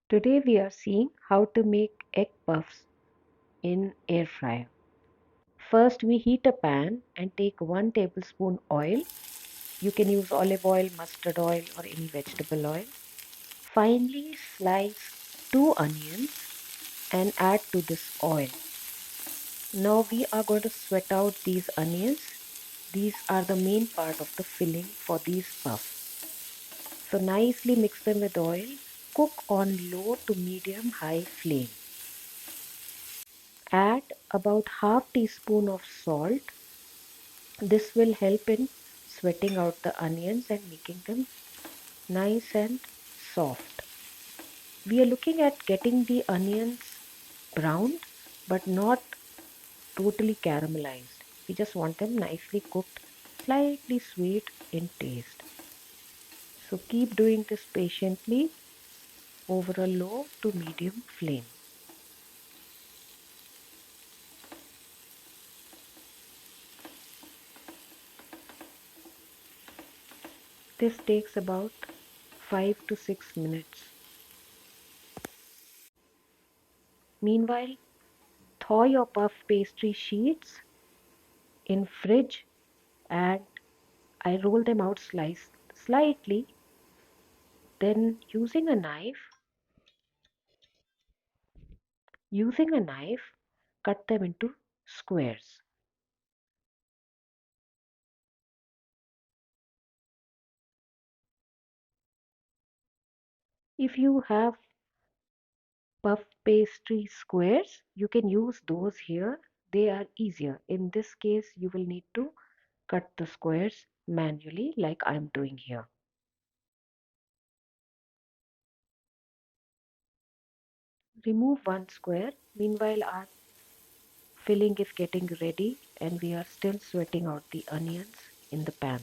Today we are seeing how to make egg puffs in air fryer. First we heat a pan and take 1 tablespoon oil. You can use olive oil, mustard oil or any vegetable oil. Finely slice 2 onions and add to this oil. Now we are going to sweat out these onions. These are the main part of the filling for these puffs. So nicely mix them with oil. Cook on low to medium high flame. Add about half teaspoon of salt. This will help in sweating out the onions and making them nice and soft. We are looking at getting the onions browned but not totally caramelized. We just want them nicely cooked, slightly sweet in taste. So keep doing this patiently over a low to medium flame. This takes about 5 to 6 minutes. Meanwhile, thaw your puff pastry sheets in fridge and I roll them out slightly. Then using a knife, cut them into squares. If you have puff pastry squares, you can use those here. They are easier. In this case, you will need to cut the squares manually like I'm doing here. Remove one square. Meanwhile, our filling is getting ready and we are still sweating out the onions in the pan.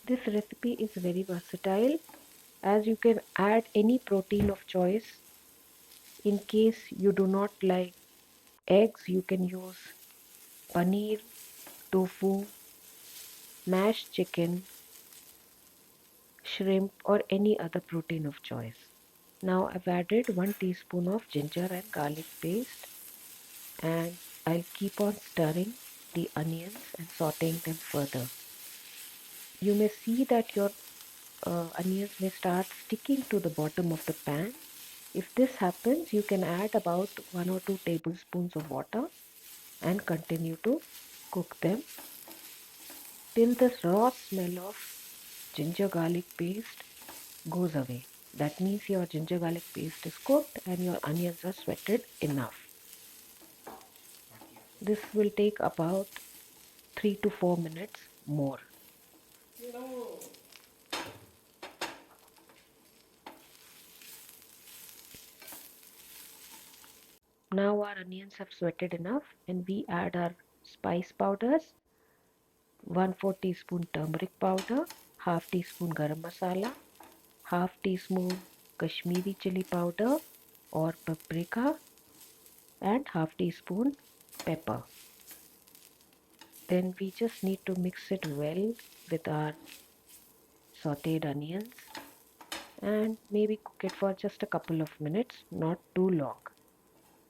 This recipe is very versatile as you can add any protein of choice. In case you do not like eggs, you can use paneer, tofu, mashed chicken, shrimp or any other protein of choice. Now I've added 1 teaspoon of ginger and garlic paste and I'll keep on stirring the onions and sauteing them further. You may see that your onions may start sticking to the bottom of the pan. If this happens, you can add about 1 or 2 tablespoons of water and continue to cook them till the raw smell of ginger garlic paste goes away. That means your ginger garlic paste is cooked and your onions are sweated enough. This will take about 3 to 4 minutes more. Now our onions have sweated enough and we add our spice powders, 1/4 teaspoon turmeric powder, half teaspoon garam masala, half teaspoon Kashmiri chili powder or paprika and half teaspoon pepper. Then we just need to mix it well with our sauteed onions and maybe cook it for just a couple of minutes, not too long.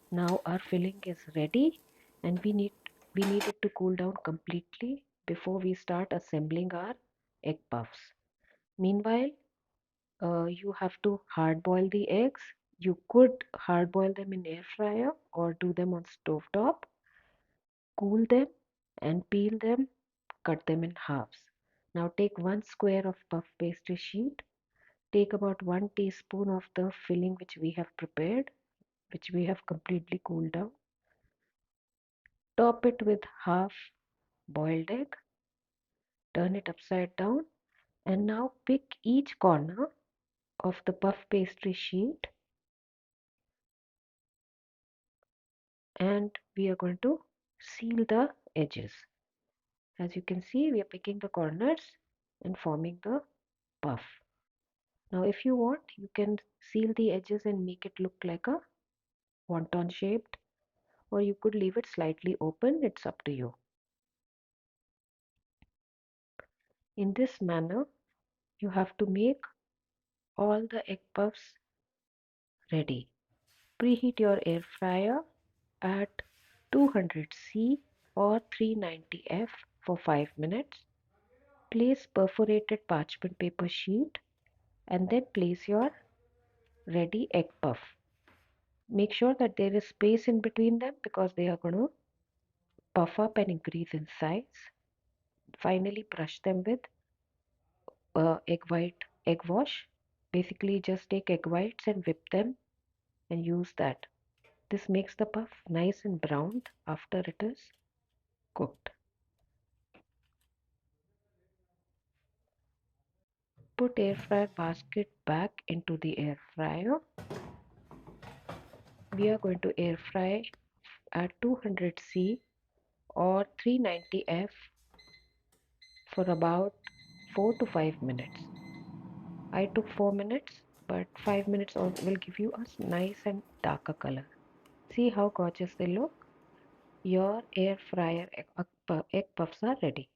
Now our filling is ready and we need it to cool down completely before we start assembling our egg puffs. Meanwhile, you have to hard boil the eggs. You could hard boil them in air fryer or do them on stove top. Cool them and peel them, cut them in halves. Now take 1 square of puff pastry sheet. Take about 1 teaspoon of the filling which we have prepared, which we have completely cooled down. Top it with half boiled egg. Turn it upside down and now pick each corner of the puff pastry sheet and we are going to seal the edges. As you can see, we are picking the corners and forming the puff. Now if you want, you can seal the edges and make it look like a wonton shaped, or you could leave it slightly open. It's up to you. In this manner, you have to make all the egg puffs ready. Preheat your air fryer at 200 C or 390 F for 5 minutes. Place perforated parchment paper sheet and then place your ready egg puff. Make sure that there is space in between them because they are going to puff up and increase in size. Finally, brush them with egg white egg wash. Basically, just take egg whites and whip them and use that. This makes the puff nice and browned after it is cooked. Put air fryer basket back into the air fryer. We are going to air fry at 200 C or 390 F for about 4 to 5 minutes. I took 4 minutes, but 5 minutes will give you a nice and darker color. See how gorgeous they look? Your air fryer egg puffs are ready.